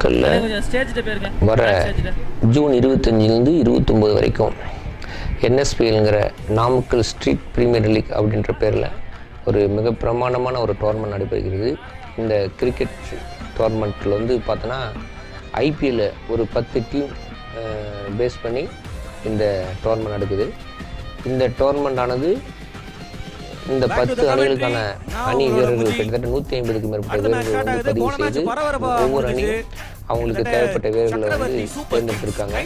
நாட்களில் வர ஜூன் 25லேருந்து 29 வரைக்கும் என்எஸ்பிஎல்ங்கிற நாமக்கல் ஸ்ட்ரீட் பிரீமியர் லீக் அப்படின்ற பேரில் ஒரு மிக பிரமாண்டமான ஒரு டோர்னமெண்ட் நடைபெறுகிறது. இந்த கிரிக்கெட் டோர்னமெண்ட்டில் வந்து பார்த்தோன்னா ஐபிஎல்ல ஒரு 10 டீம் பேஸ் பண்ணி இந்த டோர்னமெண்ட் நடக்குது. இந்த டோர்னமெண்ட் ஆனது இந்த 10 அணிகளுக்கான அணி வீரர்கள் கிட்டத்தட்ட 150க்கும் மேற்பட்ட வீரர்கள் வந்து பதிவு செய்து ஒவ்வொரு அணியும் அவங்களுக்கு தேவைப்பட்ட வீரர்களை வந்து தேர்ந்தெடுத்திருக்காங்க.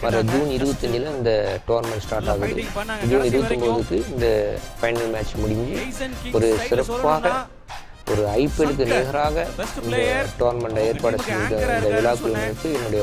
வர ஜூன் 25ல் இந்த டோர்னமெண்ட் ஸ்டார்ட் ஆகுது. ஜூன் 29க்கு இந்த ஃபைனல் மேட்ச் முடிஞ்சு ஒரு சிறப்பாக ஒரு ஐபிஎலுக்கு நிகராக இந்த டோர்னமெண்ட்டை ஏற்பாடு செய்த இந்த விழாக்குழுவினருக்கு என்னுடைய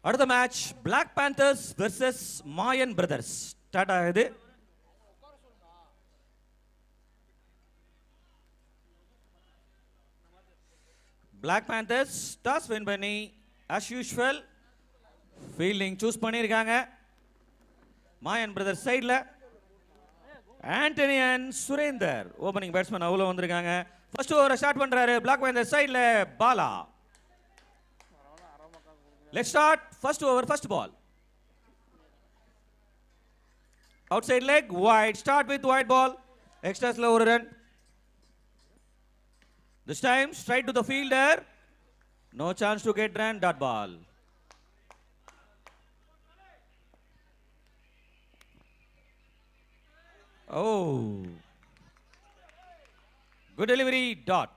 அடுத்த match Black Panthers versus Mayan Brothers start ஆகுது. Black Panthers டாஸ் வின் பண்ணி as usual ஃபீல்டிங் சூஸ் பண்ணியிருக்காங்க. Mayan Brothers சைடில் Antony and Surender opening batsman அவ்வளோ வந்திருக்காங்க. ஃபர்ஸ்ட் ஓவரை ஸ்டார்ட் பண்ணுறாரு Black Panthers சைடில் Bala. Let's start. First over, first ball. Outside leg, wide. Start with wide ball. Extra slow run. This time, straight to the fielder. No chance to get run. Dot ball. Oh. Good delivery. Dot.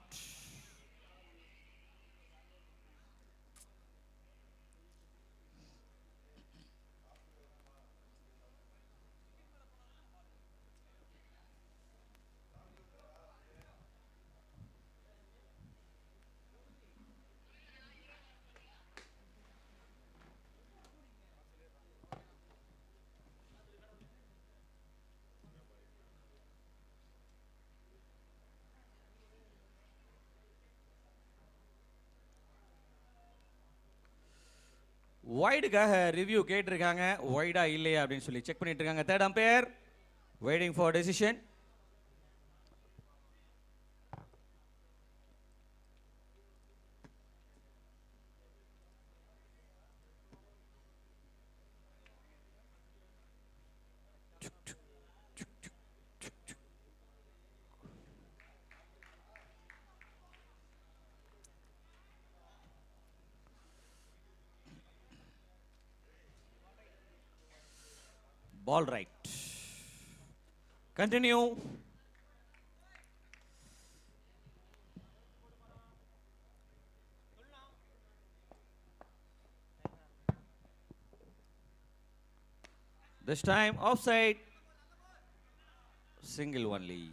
வைடுக்காக review கேட்டிருக்காங்க. வைடா இல்லையா அப்படின்னு சொல்லி check பண்ணிட்டு இருக்காங்க. Third umpire waiting for decision. Ball right. Continue. This time offside. Single only.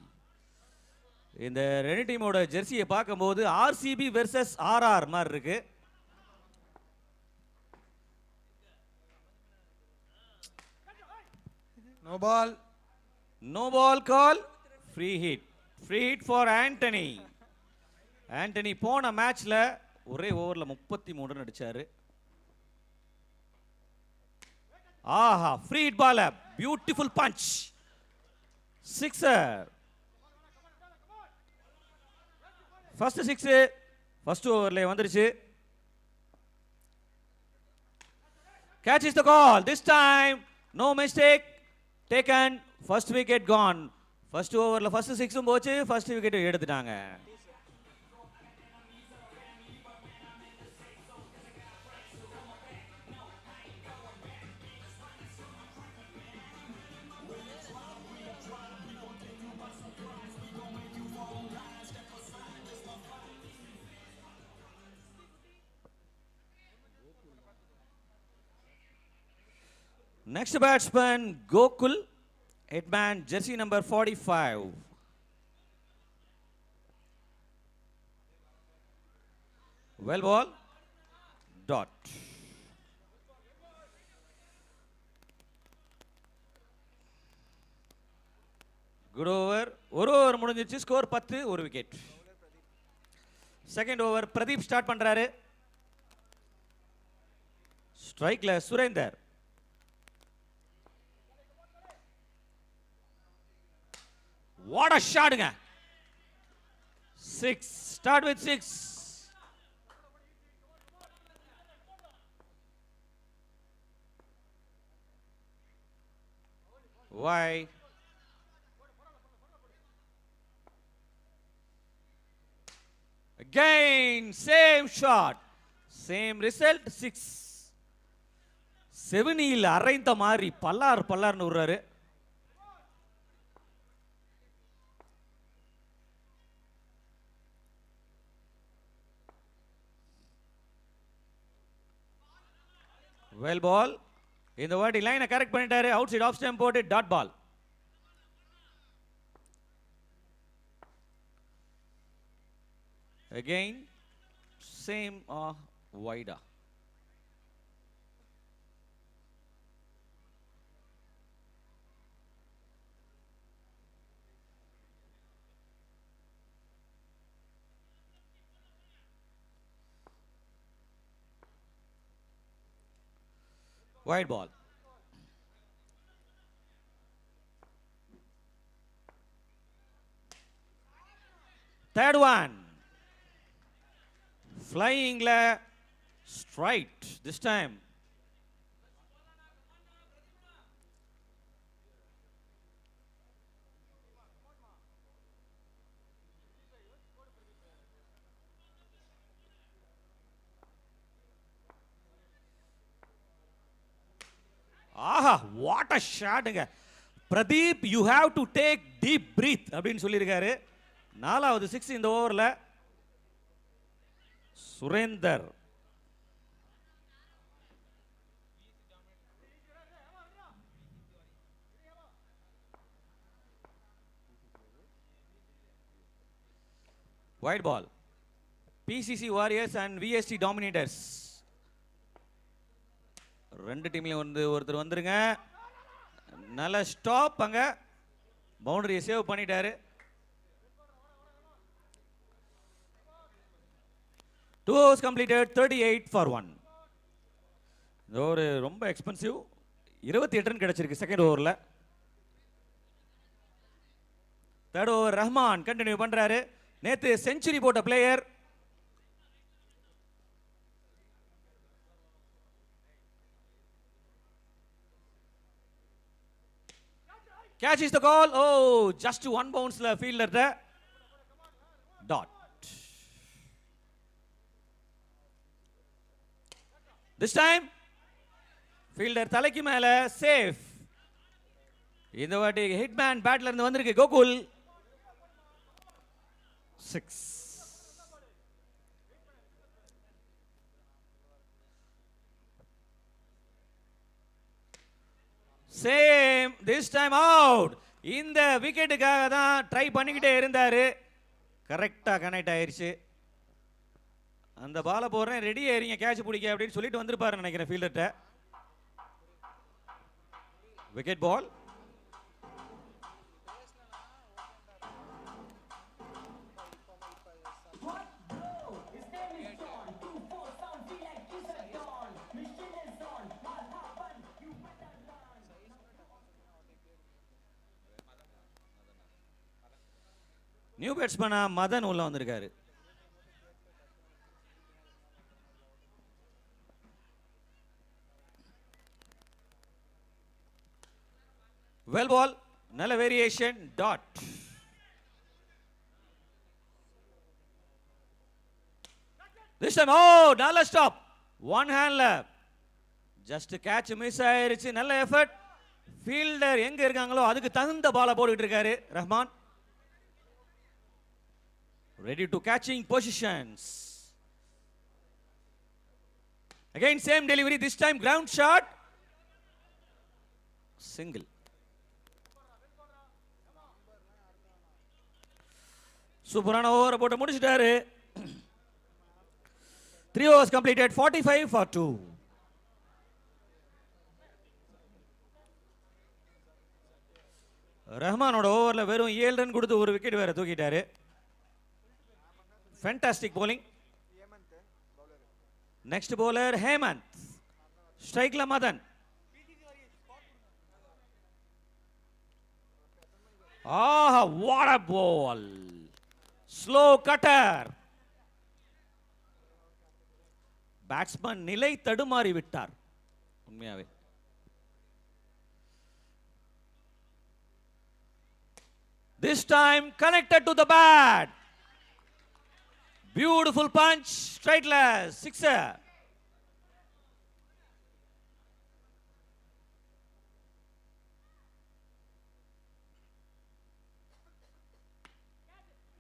இந்த ரெண்டு டீமோட ஜெர்சியை பார்க்கும்போது ஆர்சிபி வெர்சஸ் ஆர்ஆர் மாதிரி இருக்கு. No ball. No ball call. Free hit. Free hit for Anthony. Anthony போன மேட்ச்ல ஒரே ஓவர்ல 33 ரன் அடிச்சாரு. ஆஹா, free hit ball. Beautiful punch. Sixer. First six first overல வந்துருச்சு. Catch is the call. This time no mistake. Taken, first wicket gone. First over la first six போச்சு, first wicket எடுத்துட்டாங்க. Next batsman Gokul, hitman jersey number 45. Well ball, dot. Good over. ஒரு over முடிஞ்சிச்சு. Score 10, ஒரு wicket. Second over Pradeep start பண்றாரு. ஸ்ட்ரைக்ல Surender. What a ஷாட்ங்க. 6. Start with 6. Wide. Again, same shot. Same result, 6. 7 அரைந்த மாதிரி பல்லார்னு விடுறாரு. Well ball. இந்த வாட்டி லைனை கரெக்ட் பண்ணிட்டாரு. அவுட் சைட் ஆஃப் ஸ்டம்ப் போட்டு dot ball. Again, same wider. Wide ball. Third one. Flying straight this time. ஆஹா, வாட் அ ஷாட்ங்க. Pradeep, you have to take deep breath அப்படின்னு சொல்லியிருக்காரு. 4வது 6 இந்த ஓவரில். Surender. Wide ball. PCC Warriors and VST Dominators. ரெண்டு டீம்லயும் ஒருத்தர் வந்துருங்க. நல்ல ஸ்டாப். அங்க பவுண்டரியை சேவ் பண்ணிட்டாரு. 2 overs completed, 38 for 1. இந்த ஓவர் ரொம்ப எக்ஸ்பென்சிவ். 28 ரன் கிடைச்சிருக்கு செகண்ட் ஓவரில். தேர்ட் ஓவர் ரஹ்மான் கண்டினியூ பண்றாரு. நேத்து செஞ்சுரி போட்ட player. Catch is the call. Oh, just one bounce la fielder the dot. This time fielder தலைக்கு மேல சேஃப். இந்த வாட்டி ஹிட்மேன் பேட்ல இருந்து வந்திருக்கு Gokul. 6. Same, this time out. இந்த விக்கெட்டுக்காக தான் ட்ரை பண்ணிக்கிட்டே இருந்தாரு. கரெக்டா கனெக்ட் ஆயிருச்சு. அந்த பால போடுறேன், ரெடி ஆயிருங்க கேட்ச் பிடிக்க அப்படின்னு சொல்லிட்டு வந்திருப்பாரு நினைக்கிறேன் ஃபீல்டர்ட்ட. Wicket ball. நியூ பேட்ஸ்மேனா மதன் உள்ள வந்திருக்காரு. Well ball. நல்ல variation. Dot. This time, oh, நல்ல ஸ்டாப். ஒன் ஹேண்ட்ல ஜஸ்ட் கேட்ச் மிஸ் ஆயிருச்சு. நல்ல எஃபர்ட். ஃபீல்டர் எங்க இருக்காங்களோ அதுக்கு தகுந்த பால போட்டுட்டு இருக்காரு Rahman. Ready to catching positions. Again same delivery, this time ground shot. Single. சூப்பரான ஓவர் போட்டு முடிச்சிட்டாரு. 3 overs completed, 45 for 2. ரஹ்மானோட ஓவரில் வெறும் 7 ரன் கொடுத்து ஒரு விக்கெட் வேற தூக்கிட்டாரு. Fantastic bowling. Next bowler Hemant. ஸ்ட்ரைக்ல மதன். ஆஹா, what a ball. Slow cutter. Batsman நிலை தடுமாறி விட்டார் உண்மையாவே. This time connected to the bat. Beautiful punch, straight leg, sixer.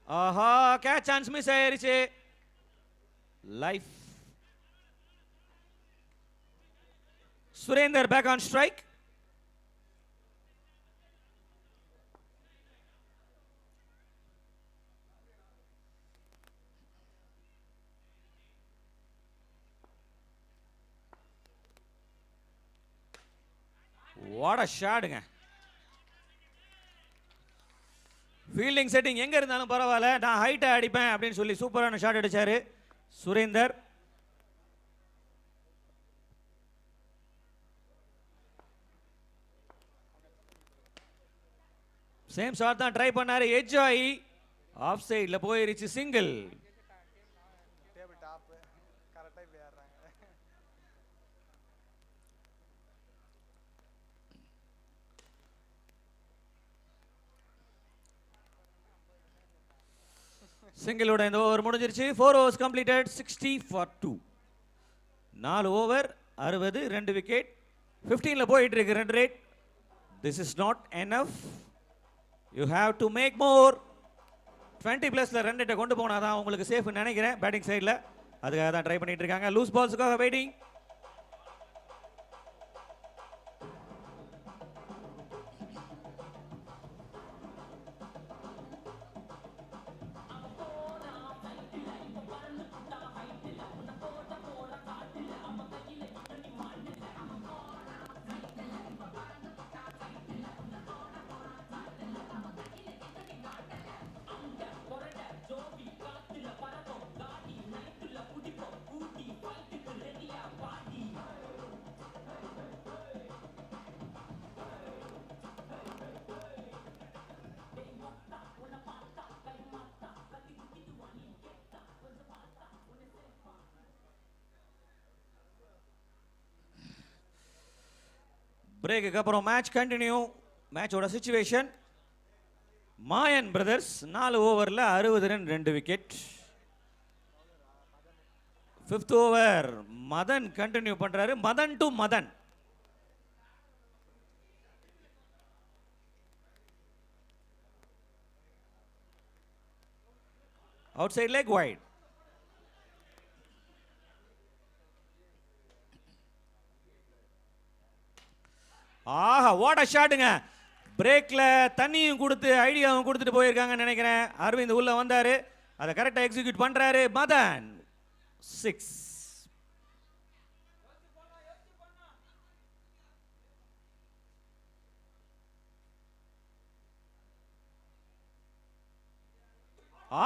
Aha, catch chance miss ஆயிருச்சு. Life. Surender back on strike. What a shotங்க. Fielding setting எங்க இருந்தாலும் பரவாயில்ல, நான் ஹைட்டை அடிப்பேன் அப்படின்னு சொல்லி சூப்பரான ஷாட் அடிச்சாரு சுரேந்தர். சேம் ஷாட் தான் ட்ரை பண்ணாரு, எட்ஜ் ஆகி ஆஃப் சைட்ல போயிருச்சு, சிங்கிள். சிங்கிளோட இந்த ஓவர் முடிஞ்சிருச்சு. 4 overs completed, 60 for 2. 4 over 60, 2 wicket. 15ல போயிட்டு இருக்கு run rate. This is not enough. You have to make more. 20 பிளஸ்ல run ரேட்டை கொண்டு போனாதான் உங்களுக்கு சேஃப் நினைக்கிறேன் பேட்டிங் சைடில். அதுக்காக தான் ட்ரை பண்ணிட்டு இருக்காங்க. Loose பால்ஸுக்காக waiting. பிரேக்குக்கு அப்புறம் மேட்ச் கண்டினியூ. மேட்சோட சிச்சுவேஷன், மாயன் பிரதர்ஸ் 4 ஓவரில் 60 run 2 wicket. 5th over Madhan continue பண்றாரு. Madhan to Madhan. Outside leg wide. ஆஹா, வாட் அ ஷாட்டுங்க. பிரேக்ல தண்ணியும் கொடுத்து ஐடியாவும் கொடுத்துட்டு போயிருக்காங்கன்னு நினைக்கிறேன். அரவிந்த் உள்ள வந்தாரு, அதை கரெக்டா எக்ஸிக்யூட் பண்றாரு. மதன் 6.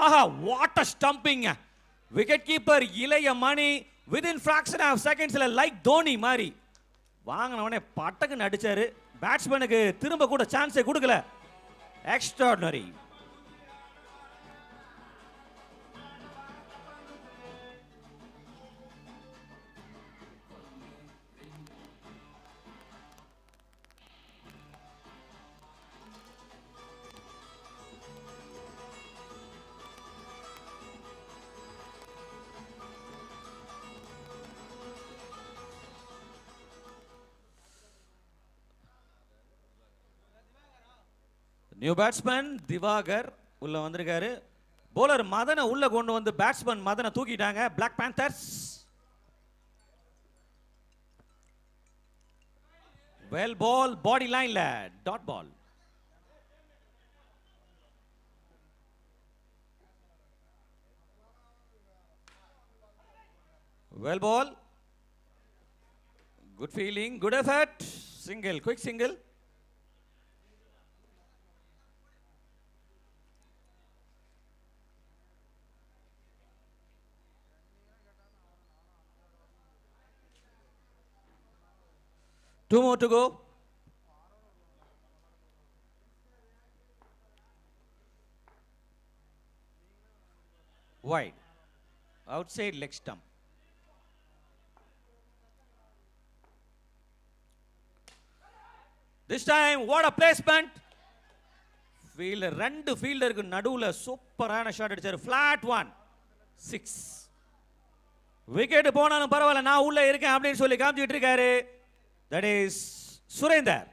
ஆஹா, what a stumping. Wicket keeper Ilayamani within fraction of செகண்ட்ஸ்ல லைக் தோனி மாதிரி வாங்கினவனே பட்டக்குன்னு அடிச்சாரு. பேட்ஸ்மேனுக்கு திரும்ப கூட சான்ஸே கொடுக்கல. எக்ஸ்ட்ராடினரி. நியூ பேட்ஸ்மேன் திவாகர் உள்ள வந்திருக்காரு. போலர் மதனை உள்ள கொண்டு வந்து பேட்ஸ்மேன் மதனை தூக்கிட்டாங்க black panthers. Well ball body லைன்ல dot ball. Well ball, good feeling, good effort, single, quick single. 2 more to go. Wide. Outside leg stump. This time, what a placement. Fielder, ரெண்டு ஃபீல்டருக்கு நடுவுல சூப்பரான shot அடிச்சாரு. Flat one. 6. Wicket போனாலும் பரவாயில்ல, நான் உள்ள இருக்கேன் அப்படின்னு சொல்லி காமிச்சிட்டு இருக்காரு. That is Surender.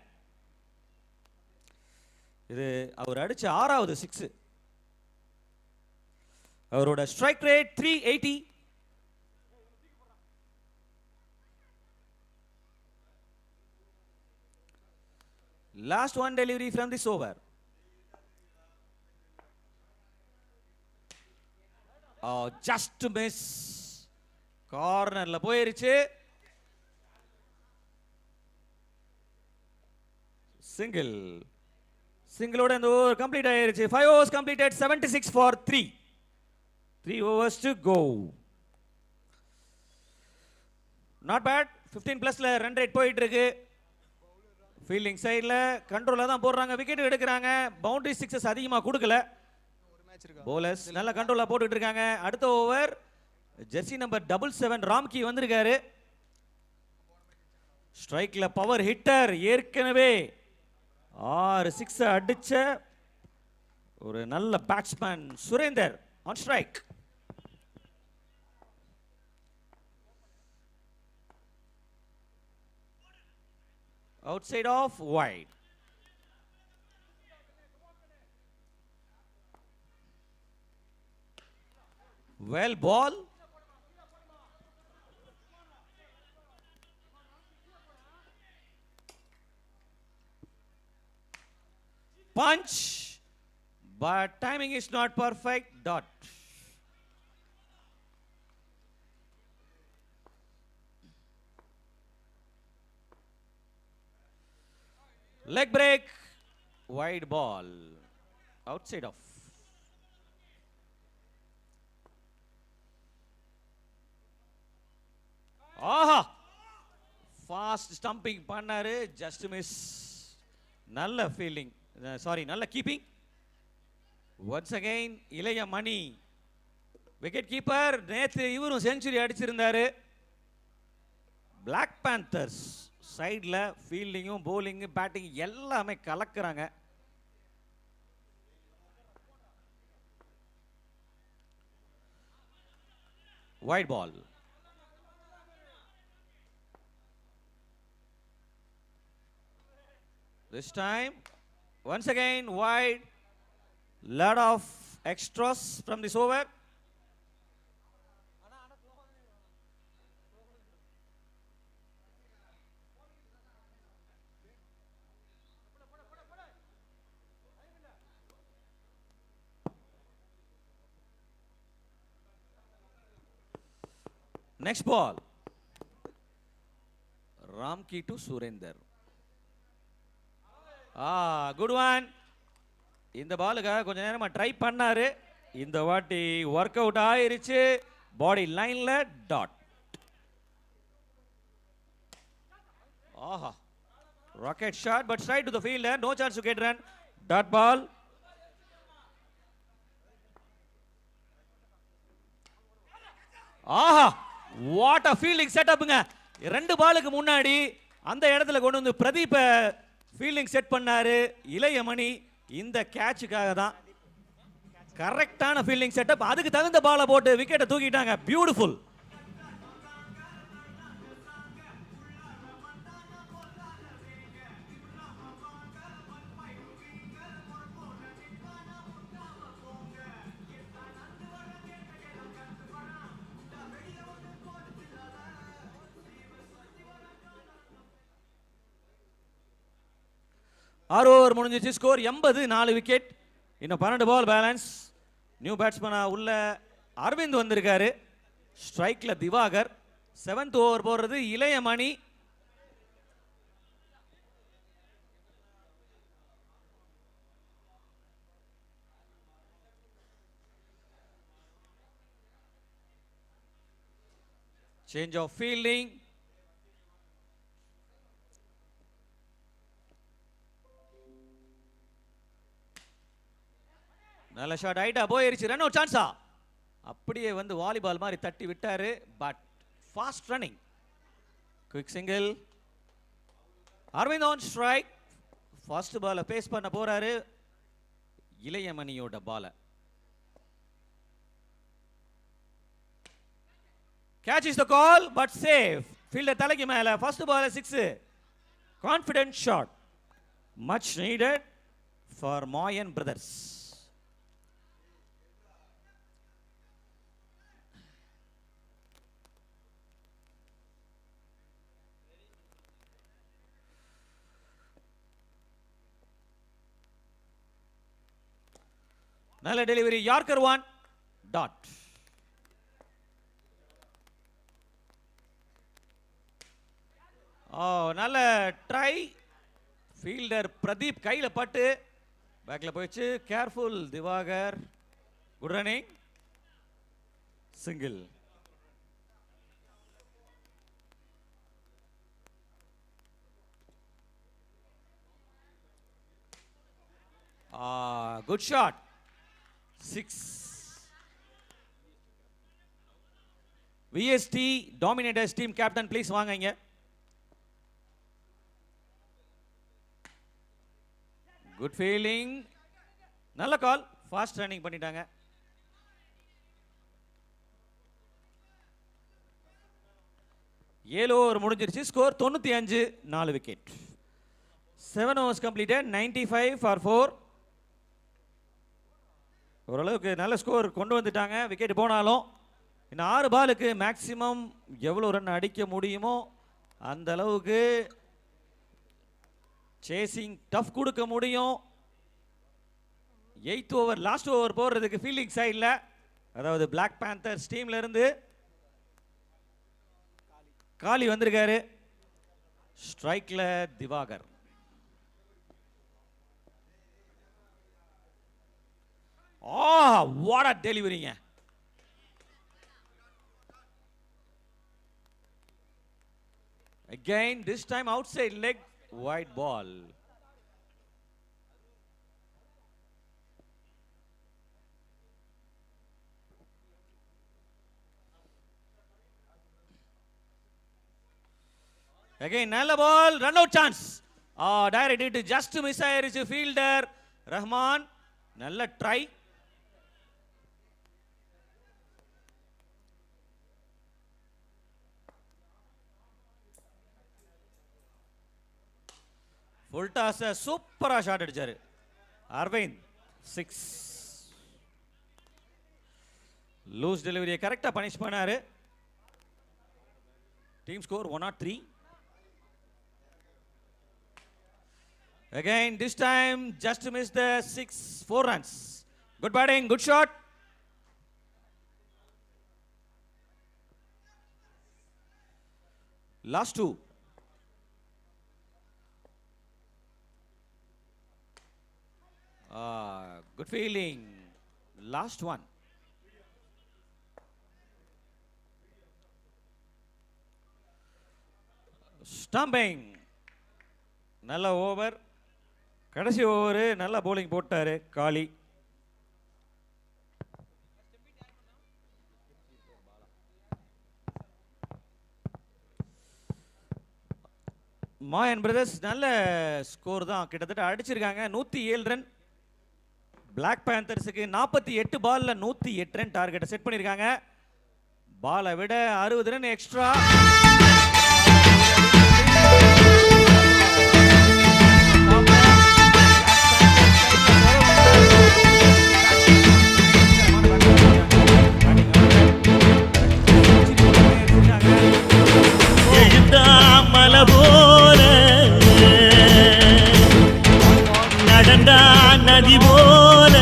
இது அவர் அடிச்ச 6வது 6. அவரோட strike rate 380. Last one delivery from this over. Oh, just to miss. கார்னர்ல போயிருச்சு. சிங்கிளோட இந்த ஓவர் கம்ப்ளீட் ஆயிருச்சு. 5 overs completed, 76 for 3. 3 overs to go. Not bad. 15 plusல ரன் ரேட் போயிட்டு இருக்கு. ஃபீல்டிங் சைடில் கண்ட்ரோலாக தான் போடுறாங்க, விக்கெட் எடுக்கிறாங்க. பவுண்டரி சிக்ஸஸ் அதிகமாக கொடுக்கல. போலர்ஸ் நல்ல கண்ட்ரோலாக போட்டுட்டு இருக்காங்க. அடுத்த ஓவர் ஜெர்சி நம்பர் 77 ராம்கி வந்திருக்காரு. ஸ்ட்ரைக்ல பவர் ஹிட்டர், ஏற்கனவே 6 6 அடிச்ச ஒரு நல்ல batsman Surender on strike. Outside off, wide. Well ball. Punch, but timing is not perfect. Dot. Leg break, wide ball, outside off. Aha, fast stumping பண்ணாரு, ஜஸ்ட் மிஸ். நல்ல fielding, sorry நல்ல keeping. Once again இளைய மணி wicket keeper. நேற்று இவரும் century அடிச்சிருந்தாரு. Black panthers சைடில் ஃபீல்டிங்கும் bowling batting எல்லாமே கலக்குறாங்க. Wide ball. This time, once again wide. Lot of extras from this over. Next ball. Ramki to Surender. Good one. இந்த பாலுக்காக கொஞ்ச நேரமா ட்ரை பண்ணாரு. இந்த வாட்டி ஒர்க் அவுட் ஆயிருச்சு. பாடி லைன்ல டாட். ஆஹா, rocket shot but straight to the fielder. No chance to get run. Dot ball. ஆஹா, வாட் அ ஃபீல்டிங் செட்டப்ங்க. 2 பாலுக்கு முன்னாடி அந்த இடத்துல கொண்டு வந்து பிரதீப் ஃபீல்டிங் செட் பண்ணாரு. இளையமணி இந்த கேட்சுக்காக தான். கரெக்டான ஃபீல்டிங் செட்டப், அதுக்கு தகுந்த பாலை போட்டு விக்கெட்டை தூக்கிட்டாங்க. பியூட்டிஃபுல். ஆறு ஓவர் முடிஞ்சிச்சு. Score 80, 4 wicket. இன்னும் 12 பால் பேலன்ஸ். நியூ பேட்ஸ்மேனா உள்ள அரவிந்த் வந்திருக்காரு. ஸ்ட்ரைக்ல திவாகர். 7th ஓவர் போடுறது இளையமணி. Change of fielding. நல்ல ஷாட் ஹைட்டா போயிருச்சு. ரன் அவுட் சான்ஸா? அப்படியே வந்து வாலிபால் மாதிரி தட்டி விட்டாரு. But fast running. Quick single. Arvind on strike. First பாலை பேஸ் பண்ண போறாரு இளையமணியோட பாலை. Catch is the call, but safe. Fielder தலைக்கு மேல. First ball 6. Confident shot. Much needed for Moyen brothers. நல்ல டெலிவரி. Yorker 1. Dot. நல்ல ட்ரை. ஃபீல்டர் பிரதீப் கையில் பட்டு பேக்கில் போயிடுச்சு. Careful Diwakar. Good running. Single. Good shot. 6. VST dominators team captain please வாங்க இங்க. Good feeling. நல்ல கால். ஃபாஸ்ட் ரன்னிங் பண்ணிட்டாங்க. ஏழு ஓவர் முடிஞ்சிருச்சு. Score 95. 4 wicket. 7 overs completed. 95 for 4. ஓரளவுக்கு நல்ல ஸ்கோர் கொண்டு வந்துட்டாங்க. விக்கெட் போனாலும் இன்னும் 6 பாலுக்கு மேக்சிமம் எவ்வளோ ரன் அடிக்க முடியுமோ அந்த அளவுக்கு சேசிங் டஃப் கொடுக்க முடியும். 8th ஓவர் லாஸ்ட் ஓவர் போடுறதுக்கு ஃபீல்டிங் சைடில், அதாவது பிளாக் பேந்தர்ஸ் டீம்ல இருந்து காலி வந்திருக்காரு. ஸ்ட்ரைக்ல திவாகர். வாட் அ டெலிவரிங்க. Again, this time outside leg, wide ball. Again, நல்ல ball, run out chance. Directed just miss ஆயிருச்சு fielder ரஹ்மான். நல்ல try. ஃபுல் டாஸ் சூப்பரா ஷாட் அடிச்சாரு அரவிந்த். 6. லூஸ் டெலிவரியை கரெக்டா பனிஷ் பண்ணாரு. Team score 103. Again, this time just missed the 4 runs. Good batting, good shot. Last 2. Good feeling. Last one. Stumping. நல்ல over. கடைசி over நல்ல bowling போட்டாரு காலி. மாயன் பிரதர்ஸ் நல்ல ஸ்கோர் தான் கிட்டத்தட்ட அடிச்சிருக்காங்க. 107 ரன். பிளாக் பேந்தர்ஸுக்கு 48 பால்ல 108 ரன் டார்கெட்டை செட் பண்ணியிருக்காங்க. பாலை விட 60 ரன் எக்ஸ்ட்ரா. எழுந்தாமல போல நடந்தா நதி போல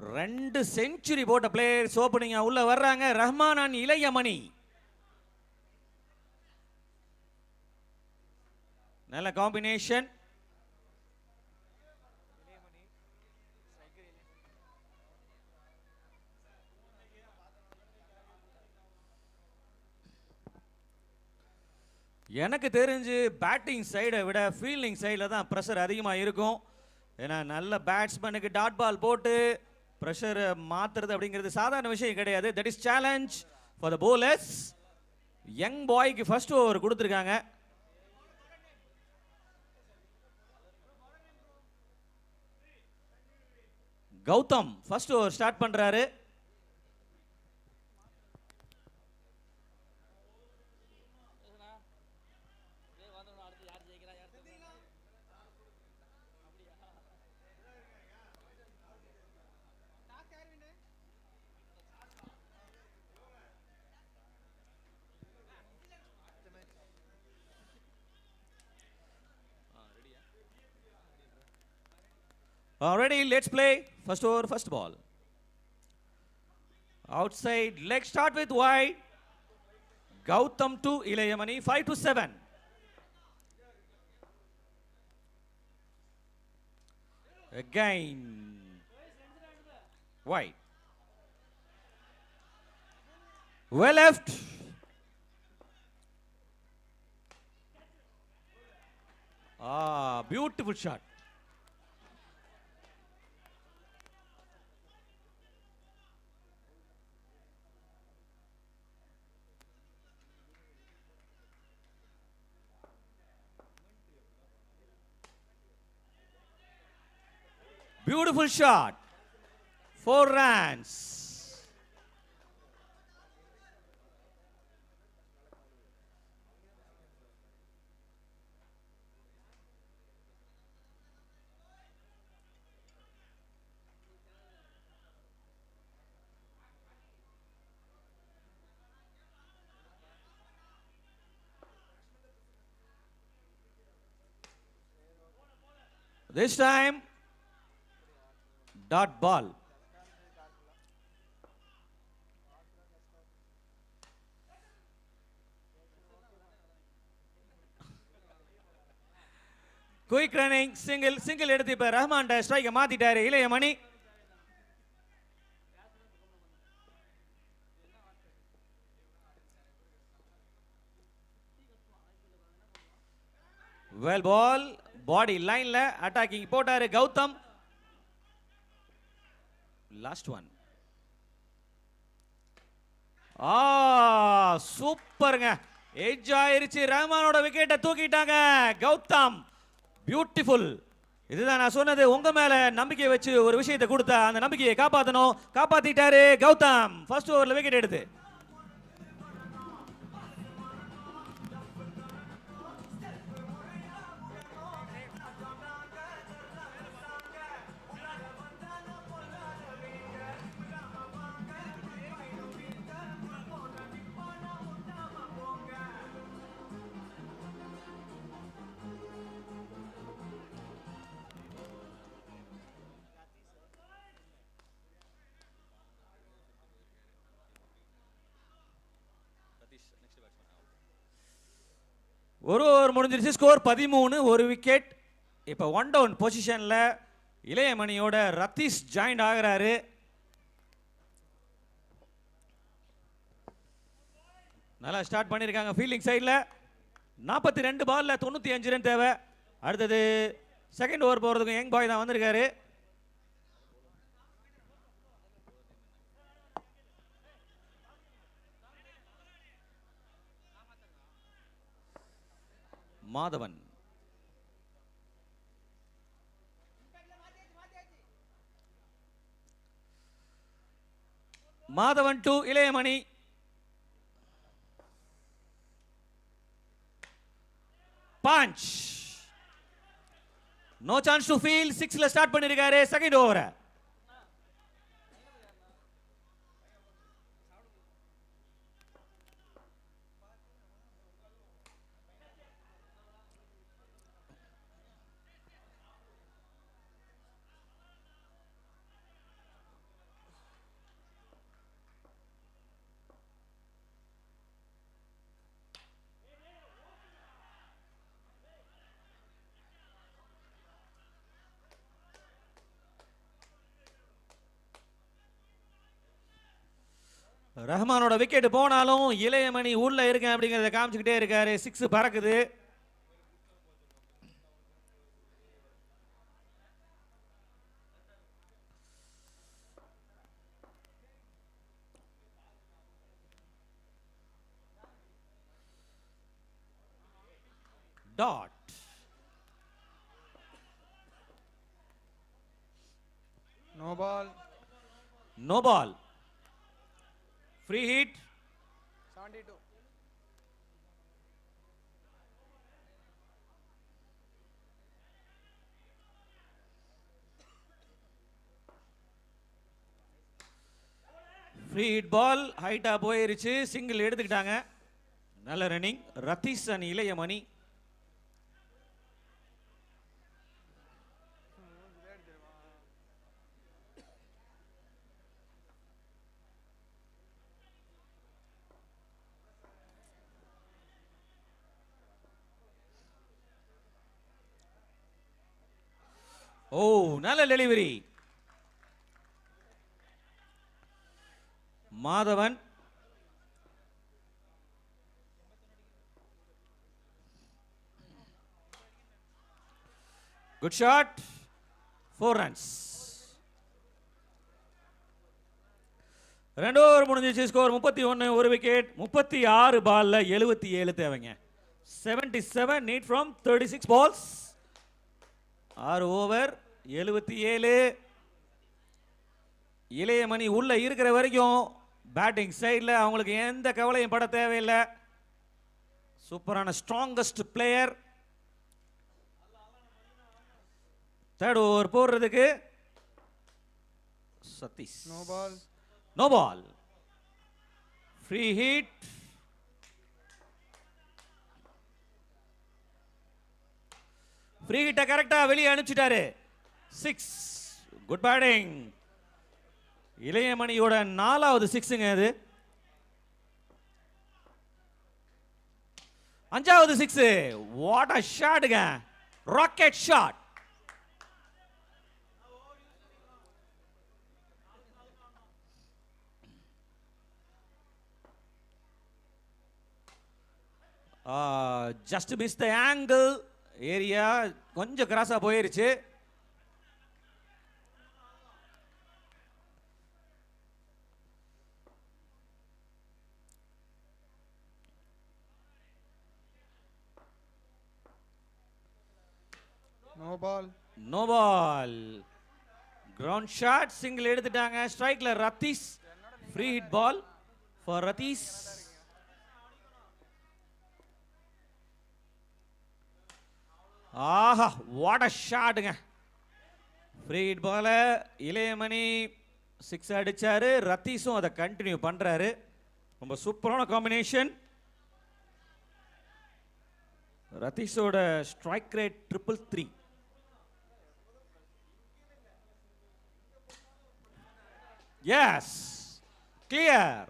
2 செஞ்சுரி போட்ட பிளேயர்ஸ் ஓப்பனிங் உள்ள வர்றாங்க. ரஹ்மான் அண்ட் இளையமணி. நல்ல காம்பினேஷன். எனக்கு தெரிஞ்சு பேட்டிங் சைடை விட ஃபீல்டிங் சைடில் தான் ப்ரெஷர் அதிகமாக இருக்கும். ஏன்னா நல்ல பேட்ஸ்மேனுக்கு டாட் பால் போட்டு ப்ரெஷரை மாற்றுறது அப்படிங்கிறது சாதாரண விஷயம் கிடையாது. That is challenge for the bowlers. Young பாய்க்கு ஃபர்ஸ்ட் ஓவர் கொடுத்துருக்காங்க. கௌதம் ஃபர்ஸ்ட் ஓவர் ஸ்டார்ட் பண்றாரு. Already, let's play. First over, first ball. Outside, leg start with wide. Gautam to Ilayamani, 5-7. Again, wide. Well left. Beautiful shot. Beautiful shot. 4 runs. This time, dot ball. Quick running, single எடுத்து இப்ப Rahman ஸ்ட்ரைக்க மாத்திட்டாரு இளையமணி. Well ball, body line ல attacking போட்டாரு Gautham. Last one. சூப்பருங்க. Edge ஆயிருச்சு. ரஹ்மானோட விக்கெட்டை தூக்கிட்டாங்க Gautham. Beautiful. இதுதான் நான் சொன்னது, உங்க மேல நம்பிக்கை வச்சு ஒரு விஷயத்தை கொடுத்தா அந்த நம்பிக்கையை காப்பாத்தணும். காப்பாத்திட்டாரு கௌதம். ஃபர்ஸ்ட் ஓவர்ல விக்கெட் எடுத்து. ஒரு ஓவர் முடிஞ்சிருச்சு. ஸ்கோர் 13, ஒரு விக்கெட். இப்போ 1 டவுன் பொசிஷன்ல இளையமணியோட ரத்தீஷ் ஜாயின் ஆகிறாரு. நல்லா ஸ்டார்ட் பண்ணியிருக்காங்க ஃபீல்டிங் சைடில். 42 பால்ல 95 ரன் தேவை. அடுத்தது செகண்ட் ஓவர் போகிறதுக்கும் யங் பாய் தான் வந்திருக்காரு. Madhavan. Madhavan to Ilayamani. Punch. No chance to field. 6ல ஸ்டார்ட் பண்ணிருக்காரு செகண்ட் ஓவர். ரஹ்மானோட விக்கெட் போனாலும் இளையமணி உள்ள இருக்கேன் அப்படிங்கறத காமிச்சுக்கிட்டே இருக்காரு. 6 பறக்குது. Dot. No ball. No ball. Free hit. 72. Free hit ball ஹைட்டா போயிருச்சு. சிங்கிள் எடுத்துக்கிட்டாங்க. நல்ல running. Ratheesh and Ilayamani. Oh, நல்ல delivery. Madhavan. Good shot. 4 runs. 2 over முடிஞ்சிச்சு. ஸ்கோர் 31. ஒரு விக்கெட். 36 பால்ல 77 தேவைங்க. 77 நீட் ஃப்ரம் 36 பால்ஸ். 6 ஓவர் 77. இளையமணி உள்ள இருக்கிற வரைக்கும் பேட்டிங் சைடில் அவங்களுக்கு எந்த கவலையும் பட தேவையில்லை. சூப்பரான ஸ்ட்ராங்கஸ்ட் பிளேயர். 3rd ஓவர் போடுறதுக்கு Satheesh. No ball. No ball. Free hit. Free ஹிட்ட கரெக்டா வெளியே அனுப்பிச்சிட்டாரு. 6. Good batting. இளையமணியோட 4வது 6ங்க அது. 5வது 6. வாட் அ ஷாட்ங்க. Rocket shot. Just miss the angle. Area கொஞ்சம் கிராஸா போயிருச்சு. No ball. No ball. Ground shot. Single எடுத்துட்டாங்க. ஸ்ட்ரைக்ல Ratheesh. Free hit ball for Ratheesh. ஆஹா, வாட் அ ஷாட்டுங்க. ஃப்ரீ ஹிட் பால இளையமணி 6 அடிச்சாரு. ரதீஷும் அதை கண்டினியூ பண்றாரு. ரொம்ப சூப்பரான காம்பினேஷன். ரதீஷோட strike rate 333. Yes, clear.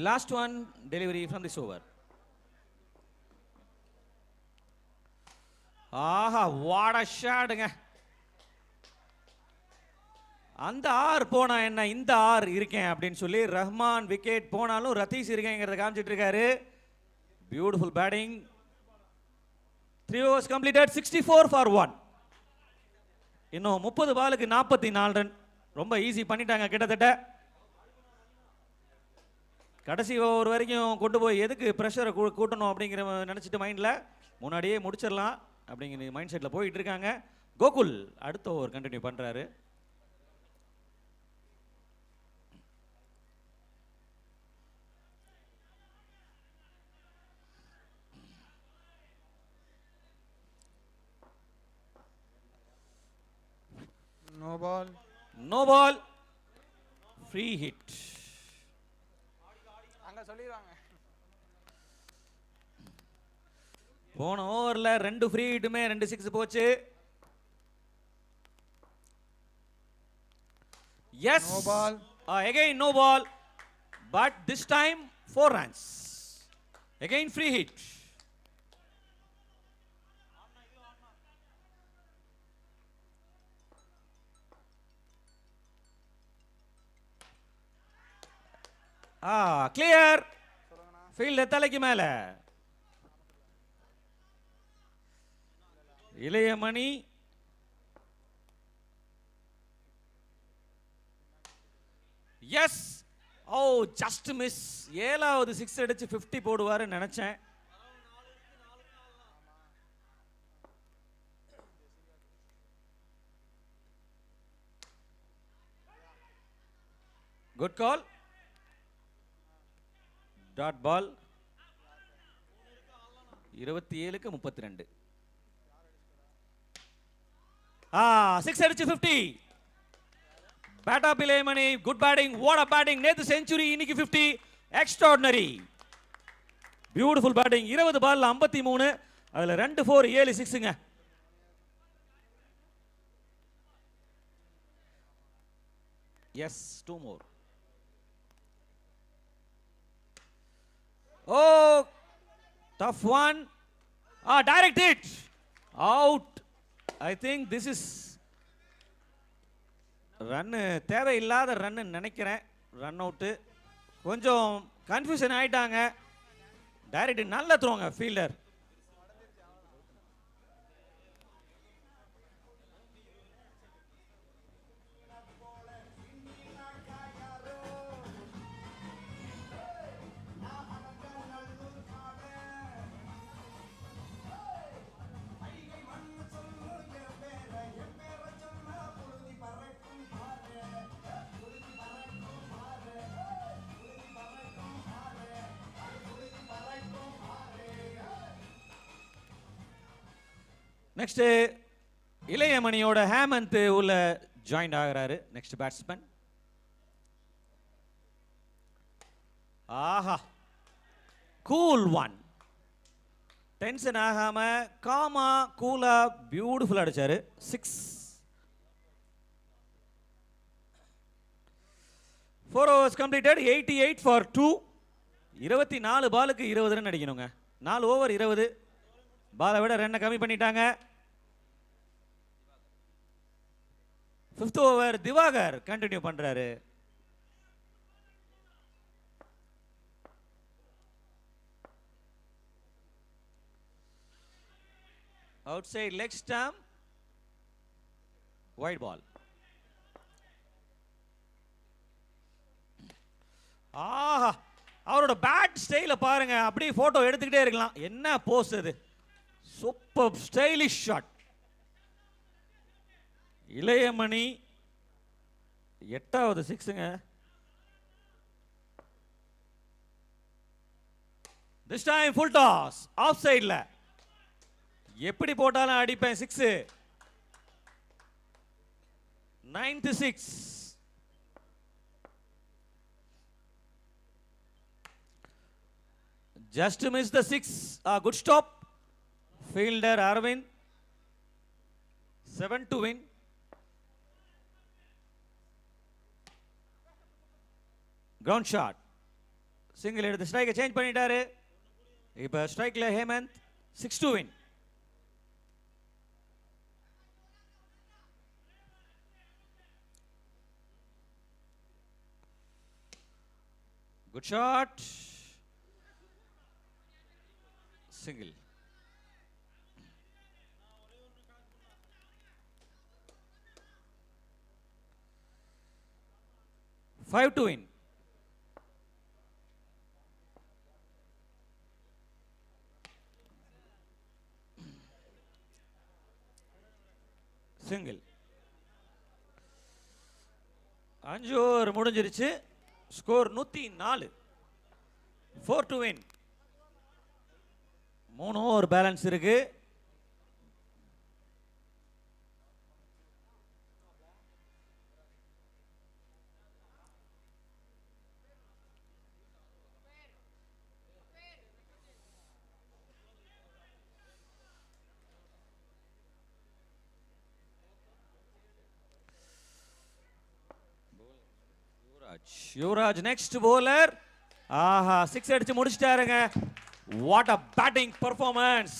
Last one delivery from this over. ஆஹா, வாட் அ ஷாட்ங்க. அந்த ஆர் போனா என்ன, இந்த ஆர் இருக்கேன் அப்படின்னு சொல்லி ரஹ்மான் விக்கெட் போனாலும் ரதீஷ் இருக்கேங்கிறத காமிச்சிட்டு இருக்காரு. Beautiful batting. 3 overs completed. 64 for 1. இன்னும் 30 பாலுக்கு 44 ரன். ரொம்ப ஈஸி பண்ணிட்டாங்க கிட்டத்தட்ட. கடைசி ஓவர் வரைக்கும் கொண்டு போய் எதுக்கு ப்ரெஷரை கூட்டணும் அப்படிங்கிற நினச்சிட்டு மைண்டில் முன்னாடியே முடிச்சிடலாம் அப்படிங்கிற மைண்ட் செட்டில் போயிட்டு இருக்காங்க. கோகுல் அடுத்த ஓவர் கண்டினியூ பண்ணுறாரு. No ball. No ball. Free hit. அங்க சொல்லிடுவாங்க. போன ஓவரில் 2 ஃப்ரீ ஹிட்டுமே 2 6 போச்சு. Yes. No ball. Again no ball. But this time 4 runs. Again free hit. Clear. Field தலைக்கு மேல. இளையமணி எஸ். ஓ ஜஸ்ட் மிஸ். 7வது 6 அடிச்சு 50 போடுவாருன்னு நினைச்சேன். Good call. Dot ball. 27க்கு 32. 6 அடிச்சு 50. Bat of Ilayamani. Good batting. What a batting. நேத்து செஞ்சுரி, இன்னைக்கு 50. Extraordinary. Beautiful batting. 20 பால்ல 53. அதுல 2 4 7 6ங்க. Yes, 2 more. Oh, tough one. Direct hit. Out. I think this is run தேவையில்லாத ரன் நினைக்கிறேன். Run out. கொஞ்சம் confusion ஆயிட்டாங்க. டைரக்ட் நல்ல த்ரோங்க ஃபீல்டர். நெக்ஸ்ட் இளையமணியோட ஹேமந்த் உள்ள ஜாயின் ஆகிறாரு. Next batsman. ஆஹா, கூல் ஒன். டென்ஷன் ஆகாம காமா கூலா பியூட்டிஃபுல் அடிச்சாரு. 6. 4 overs completed. 88 for 2. 24 பாலுக்கு 20 ரன் அடிக்கணுங்க. 4 ஓவர் 20. பாலை விட ரன்னை கம்மி பண்ணிட்டாங்க. 5th ஓவர் திவாகர் கண்டினியூ பண்றாரு. Outside leg stump. Wide ball. ஆஹா, அவரோட பேட் ஸ்டைல பாருங்க. அப்படியே போட்டோ எடுத்துக்கிட்டே இருக்கலாம். என்ன போஸ் அது. Super stylish shot. இளையமணி 8வது 6ங்க. this time full toss ஆஃப் சைடுல. எப்படி போட்டாலும் அடிப்பேன் 6. 9th 6. just miss the 6. Good stop. Fielder Arvind. 7 to win. Ground shot. Single எடுத்து ஸ்ட்ரைக்கை சேஞ்ச் பண்ணிட்டாரு. இப்போ ஸ்ட்ரைக்ல Hemant. 6 to win. Good shot. Single. Five to win. Single. 5 over முடிஞ்சிருச்சு. Score 104. 4 to win. 3 over balance இருக்கு. Yuvraj next bowler. ஆஹா, 6 அடிச்சு முடிச்சிட்டாருங்க. What a batting performance.